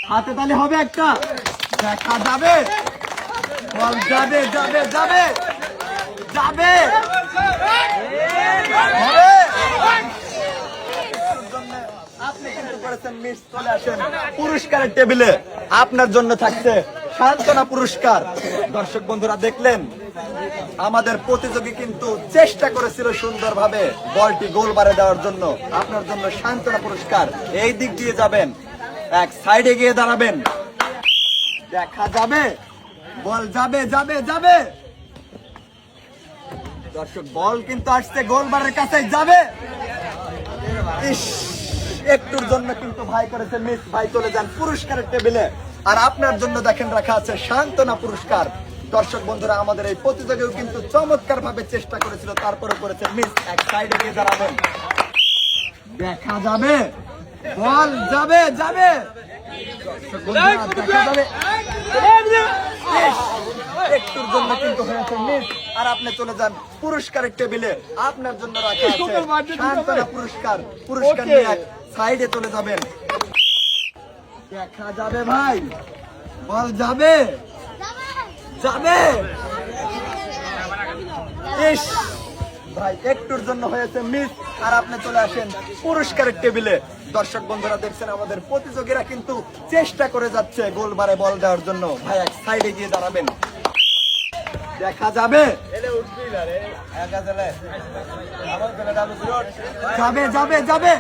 হাতে তালি হবে একটা, দেখা যাবে, বল যাবে যাবে যাবে যাবে, হবে। আপনি কিন্তু করেছেন মিস, চলে আসেন পুরস্কারের টেবিলে। আপনার জন্য থাকছে সান্ত্বনা পুরস্কার। দর্শক বন্ধুরা দেখলেন আমাদের প্রতিযোগী কিন্তু চেষ্টা করেছিল সুন্দরভাবে বলটি গোলবারে দেওয়ার জন্য। আপনার জন্য সান্ত্বনা পুরস্কার। এই দিক দিয়ে যাবেন, এক সাইডে গিয়ে দাঁড়াবেন, দেখা যাবে, বল যাবে যাবে যাবে। দর্শক বল কিন্তু আসছে গোলবারের কাছে, যাবে। ইস, একটুর জন্য কিন্তু ভাই করেছে মিস। ভাই চলে যান পুরস্কারের টেবিলে। আর আপনার জন্য দেখেন রাখা আছে সান্ত্বনা পুরস্কার। দর্শক বন্ধুরা আমাদের এই প্রতিযোগীও কিন্তু চমৎকার ভাবে চেষ্টা করেছিল, তারপরে করেছে মিস। এক সাইডে গিয়ে দাঁড়াবেন, দেখা যাবে, বল যাবে যাবে। দর্শক বন্ধুরা দেখা যাবে, একটুর জন্য কিন্তু হয়েছে মিস। আর আপনি চলে যান পুরস্কারের টেবিলে। আপনার জন্য রাখা আছে সান্ত্বনা পুরস্কার। পুরস্কার নিয়ে এক সাইডে চলে যাবেন, দেখা যাবে ভাই, বল যাবে যাবে। ইস ভাই, একটুর জন্য হয়েছে মিস। আর আপনি চলে আসেন পুরস্কারের টেবিলে। দর্শক বন্ধুরা দেখছেন আমাদের প্রতিযোগীরা কিন্তু চেষ্টা করে যাচ্ছে গোলবারে বল দেওয়ার জন্য। ভাই এক সাইডে গিয়ে দাঁড়াবেন, দেখা যাবে, যাবে যাবে যাবে।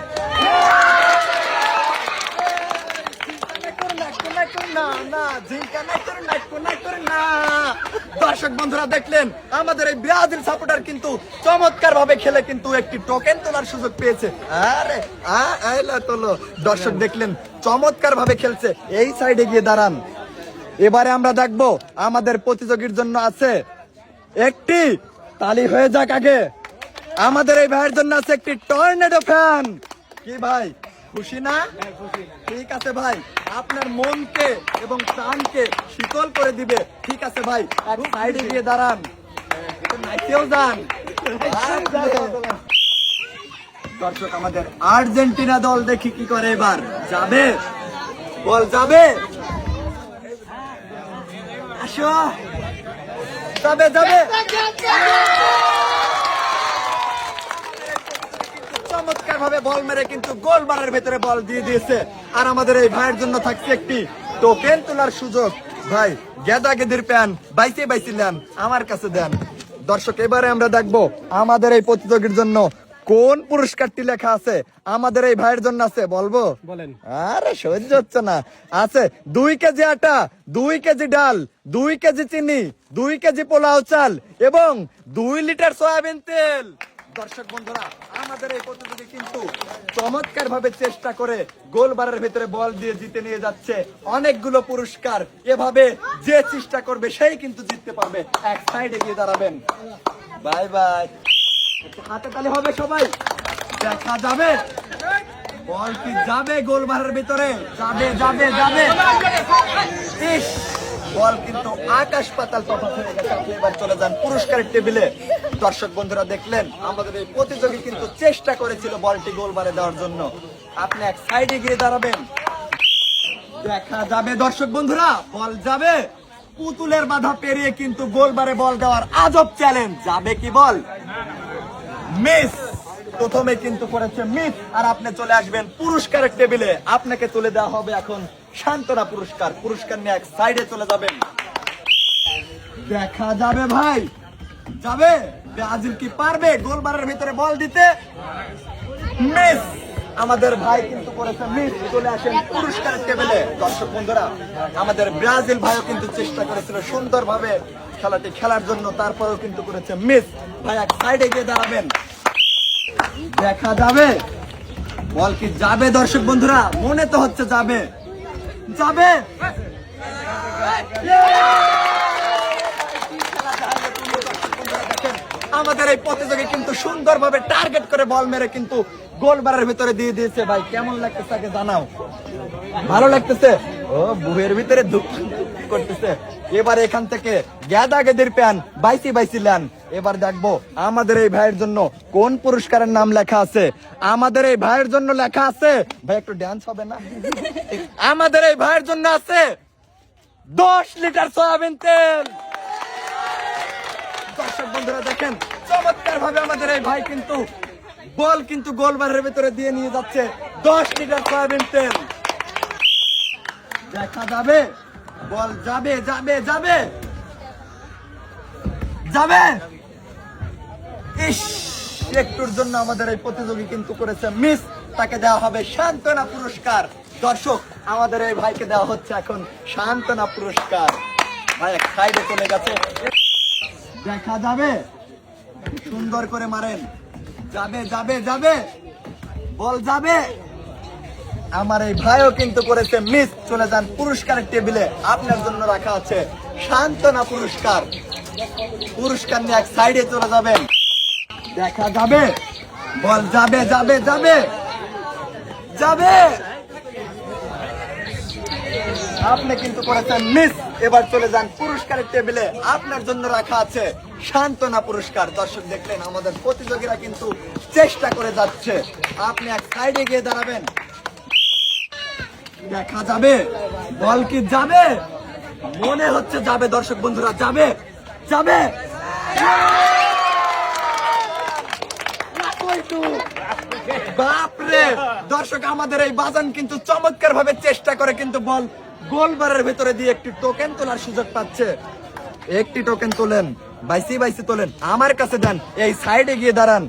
দর্শক বন্ধুরা দেখলেন আমাদের এই ব্রাজিল সাপোর্টার কিন্তু চমৎকার ভাবে খেলে কিন্তু একটি টোকেন তোলার সুযোগ পেয়েছে। আরে তোলো। দর্শক দেখলেন চমৎকার ভাবে খেলছে। এই সাইডে গিয়ে দাঁড়ান। এবারে আমরা দেখবো আমাদের প্রতিযোগীর জন্য আছে একটি তালি, হয়ে যাক আগে। আমাদের এই ভাইয়ের জন্য আছে একটি টর্নেডো ফ্যান। কি ভাই, খুশি না? ঠিক আছে ভাই, আপনার মনকে এবং প্রাণকে শীতল করে দিবে। ঠিক আছে ভাই, এক সাইডে গিয়ে দাঁড়ান, নাইতেও যান। দর্শক আমাদের আর্জেন্টিনা দল দেখি কি করে এবার। যাবে, বল যাবে, আসো, যাবে যাবে। চমৎকার ভাবে বল মেরে কিন্তু গোলবারের ভেতরে বল দিয়ে দিয়েছে। আর আমাদের এই ভাইয়ের জন্য থাকছে একটি টোকেন তোলার সুযোগ। ভাই গেদা গেদির প্যান বাইসে বাইসে নেন, আমার কাছে দেন। দর্শক এবারে আমরা দেখবো আমাদের এই প্রতিযোগীর জন্য কোন পুরস্কারটি লেখা আছে। আমাদের এই ভাইয়ের জন্য আছে, বলবো? বলেন। আরে সহ্য হচ্ছে না। আছে 2 কেজি আটা, 2 কেজি ডাল, 2 কেজি চিনি, 2 কেজি পোলাও চাল এবং 2 লিটার সয়াবিন তেল। দর্শক বন্ধুরা আমাদের এই প্রতিযোগী কিন্তু চমৎকার ভাবে চেষ্টা করে গোলবারের ভিতরে বল দিয়ে জিতে নিয়ে যাচ্ছে অনেকগুলো পুরস্কার। এভাবে যে চেষ্টা করবে সেই কিন্তু জিততে পারবে। এক সাইডে গিয়ে দাঁড়াবেন, বাই বাই। হাতে তালি হবে সবাই, দেখা যাবে, বল কি যাবে গোলবারের ভিতরে, যাবে যাবে যাবে। ইস, বল কিন্তু আকাশ পাতাল তফাৎ হয়ে গেছে। আপনি এবার চলে যান পুরস্কারের টেবিলে। দর্শক বন্ধুরা দেখলেন আমাদের এই প্রতিযোগী কিন্তু চেষ্টা করেছিল বলটি গোলবারে দেওয়ার জন্য। আপনি এক সাইডে গিয়ে দাঁড়াবেন, দেখা যাবে। দর্শক বন্ধুরা বল যাবে, পুতুলের বাধা পেরিয়ে কিন্তু গোলবারে বল দেওয়ার আজব চ্যালেঞ্জ। যাবে কি বল, মিস। প্রথমে কিন্তু করেছে মিস। আর আপনি চলে আসবেন পুরস্কারের টেবিলে। আপনাকে তুলে দেওয়া হবে এখন সান্ত্বনা পুরস্কার। পুরস্কার নিয়ে এক সাইডে চলে যাবেন, দেখা যাবে ভাই, যাবে। ব্রাজিল কি পারবে গোলবারের ভিতরে বল দিতে? মিস। আমাদের ভাই কিন্তু করেছে মিস। চলে আসেন পুরস্কারের টেবিলে। দর্শক বন্ধুরা আমাদের ব্রাজিল ভাইও কিন্তু চেষ্টা করেছিল সুন্দরভাবে খেলাটি খেলার জন্য, তারপরেও কিন্তু করেছে মিস। ভাই এক সাইডে গিয়ে দাঁড়াবেন, দেখা যাবে, বল কি যাবে? দর্শক বন্ধুরা মনে তো হচ্ছে যাবে, যাবে। আমাদের এই প্রতিযোগী কিন্তু সুন্দরভাবে টার্গেট করে বল মেরে কিন্তু গোলবারের ভিতরে দিয়ে দিয়েছে। ভাই কেমন লাগতেছে আগে জানাও। ভালো লাগতেছে? ও বুহের ভিতরে দুঃখ। করতেছে। এবার এখান থেকে গেদা গেদির প্যান বাইসি বাইসি লেন। এবার দেখবো আমাদের এই ভাইয়ের জন্য কোন পুরস্কারের নাম লেখা আছে। আমাদের এই ভাইয়ের জন্য লেখা আছে, ভাই একটু ডান্স হবে না? আমাদের এই ভাইয়ের জন্য আছে 10 লিটার সয়াবিন তেল। দর্শক বন্ধুরা দেখেন চমৎকার ভাবে আমাদের এই ভাই কিন্তু বল কিন্তু গোলবারের ভিতরে দিয়ে নিয়ে যাচ্ছে 10 লিটার সয়াবিন তেল। দেখা যাবে বল যাবে যাবে যাবে যাবে। ইস, একটুর জন্য আমাদের এই প্রতিযোগী কিন্তু করেছে মিস, তাকে দেওয়া হবে সান্ত্বনা পুরস্কার। দর্শক আমাদের এই ভাইকে দেওয়া হচ্ছে এখন সান্ত্বনা পুরস্কার। ভাই এক সাইডে চলে গেছে, দেখা যাবে সুন্দর করে মারেন, যাবে যাবে যাবে বল যাবে। আমার এই ভাইও কিন্তু করেছে মিস, চলে যান পুরস্কারের টেবিলে। আপনার জন্য রাখা আছে সান্ত্বনা পুরস্কার। পুরস্কার নিয়ে এক সাইডে চলে যাবেন, দেখা যাবে বল যাবে যাবে যাবে যাবে। আপনি কিন্তু করেছেন মিস, এবার চলে যান পুরস্কারের টেবিলে। আপনার জন্য রাখা আছে সান্ত্বনা পুরস্কার। দর্শক দেখলেন আমাদের প্রতিযোগীরা কিন্তু চেষ্টা করে যাচ্ছে। আপনি এক সাইডে গিয়ে দাঁড়াবেন, দেখা যাবে বল কি যাবে, মনে হচ্ছে যাবে। দর্শক বন্ধুরা যাবে যাবে, বাপরে। দর্শক আমাদের এই বাজান কিন্তু চমৎকার ভাবে চেষ্টা করে কিন্তু বল গোলবারের ভেতরে দিয়ে একটি টোকেন তোলার সুযোগ পাচ্ছে। একটি টোকেন তোলেন, বাইসি বাইসি তোলেন, আমার কাছে দেন, এই সাইডে গিয়ে দাঁড়ান।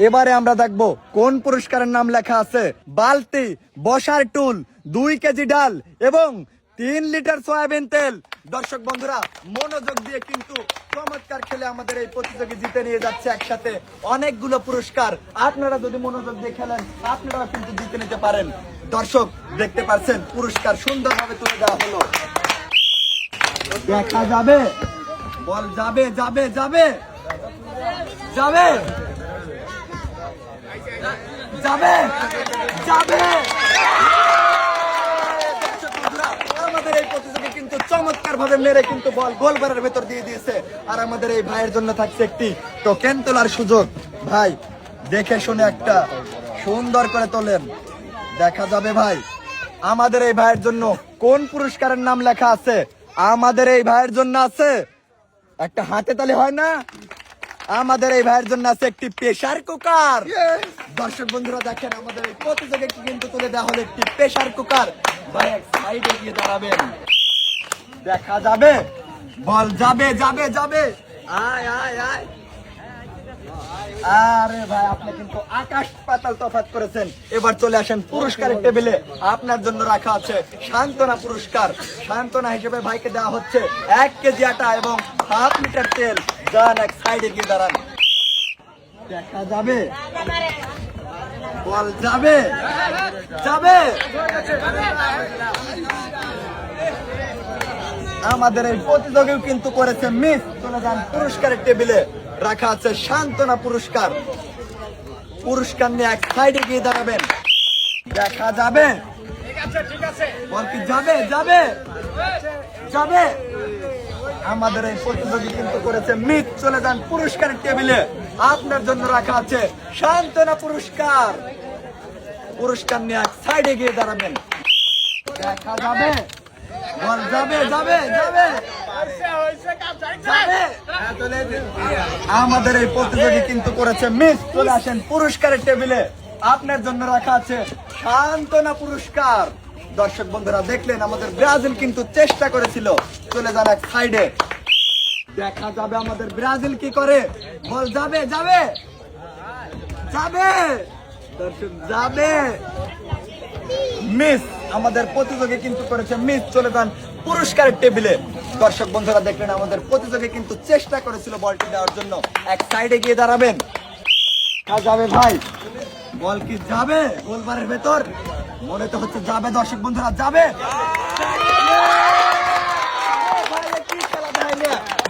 এবারে আমরা দেখবো কোন পুরস্কারের নাম লেখা আছে। বালতি, বসার টুল, 2 কেজি ডাল এবং 3 লিটার সয়াবিন তেল। দর্শক বন্ধুরা মনোযোগ দিয়ে কিন্তু চমৎকার খেলে আমাদের এই প্রতিযোগী জিতে নিয়ে যাচ্ছে একসাথে অনেকগুলো পুরস্কার। আপনারা যদি মনোযোগ দিয়ে খেলেন আপনারা কিন্তু জিতে নিতে পারেন। দর্শক দেখতে পাচ্ছেন পুরস্কার সুন্দরভাবে তুলে দেওয়া হলো, দেখা যাবে বল যাবে যাবে যাবে যাবে যাবে যাবে। আমাদের এই প্রতিযোগী কিন্তু চমৎকার ভাবে মেরে কিন্তু বল গোলবারের ভেতর দিয়ে দিয়েছে। আর আমাদের এই ভাইয়ের জন্য থাকছে একটি টোকেন তোলার সুযোগ। ভাই দেখে শুনে একটা সুন্দর করে তোলেন, দেখা যাবে ভাই আমাদের এই ভাইয়ের জন্য কোন পুরস্কারের নাম লেখা আছে। আমাদের এই ভাইয়ের জন্য আছে একটা হাতে তালি হয় না, আমাদের এই ভাইয়ের জন্য আছে একটি প্রেসার কুকার। দর্শক বন্ধুরা দেখেন আমাদের এই প্রতিযোগী কিন্তু তুলে দেওয়া হলো একটি প্রেসার কুকার। ভাই এক সাইডে গিয়ে দাঁড়াবেন, দেখা যাবে বল যাবে যাবে যাবে আয় আয় আয়। আরে ভাই আপনি কিন্তু আকাশ পাতাল তফাৎ করেছেন। এবার চলে আসেন পুরস্কারের টেবিলে। আপনার জন্য রাখা আছে সান্ত্বনা পুরস্কার। সান্ত্বনা হিসেবে ভাইকে দেওয়া হচ্ছে 1 কেজি আটা এবং 1/2 লিটার তেল। যান এক সাইডে গিয়ে দাঁড়ান, দেখা যাবে বল যাবে যাবে। আমাদের এই প্রতিযোগীও কিন্তু করেছে মিস, চলে যান পুরস্কারের টেবিলে। রাখা আছে সান্ত্বনা পুরস্কার। পুরস্কার নিয়ে এক সাইডে গিয়ে দাঁড়াবেন, দেখা যাবে বল কি যাবে যাবে যাবে। আমাদের এই প্রতিযোগী কিন্তু করেছে মিস, চলে যান পুরস্কারের টেবিলে। আপনার জন্য রাখা আছে সান্ত্বনা পুরস্কার। পুরস্কার নিয়ে এক সাইডে গিয়ে দাঁড়াবেন, দেখা যাবে বল যাবে যাবে যাবে যাবে। আমাদের এই প্রতিযোগী কিন্তু করেছে মিস, চলে আসেন পুরস্কারের টেবিলে। আপনার জন্য রাখা আছে সান্ত্বনা পুরস্কার। দর্শক বন্ধুরা দেখলেন আমাদের ব্রাজিল কিন্তু চেষ্টা করেছিল, চলে যান এক সাইডে, দেখা যাবে আমাদের ব্রাজিল কি করে। বল যাবে যাবে যাবে দর্শক যাবে, মিস। আমাদের প্রতিযোগী কিন্তু করেছে মিস, চলে যান পুরস্কারের টেবিলে। দর্শক বন্ধুরা দেখলেন আমাদের প্রতিযোগী কিন্তু চেষ্টা করেছিল বলটি দেওয়ার জন্য, এক সাইডে গিয়ে দাঁড়াবেন, যাবে ভাই বল কি যাবে গোলবারের ভেতর, মনে তো হচ্ছে যাবে। দর্শক বন্ধুরা যাবে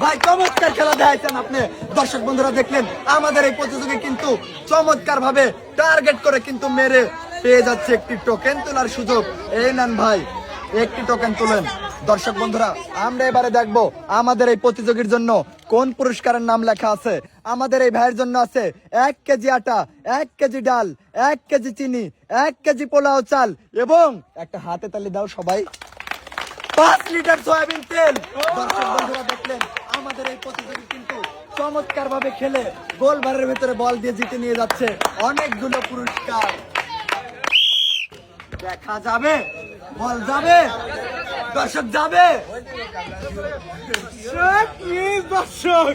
ভাই, চমৎকার খেলা দেখাইছেন আপনি। দর্শক বন্ধুরা দেখলেন আমাদের এই প্রতিযোগী কিন্তু চমৎকার ভাবে টার্গেট করে কিন্তু মেরে পেয়ে যাচ্ছে একটি টোকেন তোলার সুযোগ। এই নেন ভাই একটি টোকেন তুলেন। দর্শক বন্ধুরা, আমরা এবারে দেখবো আমাদের এই প্রতিযোগীর জন্য কোন পুরস্কারের নাম লেখা আছে। আমাদের এই ভাইয়ের জন্য আছে 1 কেজি আটা, 1 কেজি ডাল, 1 কেজি চিনি, 1 কেজি পোলাও চাল এবং একটা হাতে তালি দাও সবাই, 5 লিটার সয়াবিন তেল। দর্শক বন্ধুরা দেখলেন আমাদের এই প্রতিযোগী কিন্তু চমৎকার ভাবে খেলে গোলবারের ভিতরে বল দিয়ে জিতে নিয়ে যাচ্ছে অনেকগুলো পুরস্কার। দেখা যাবে, বল যাবে, দর্শক যাবে, দর্শক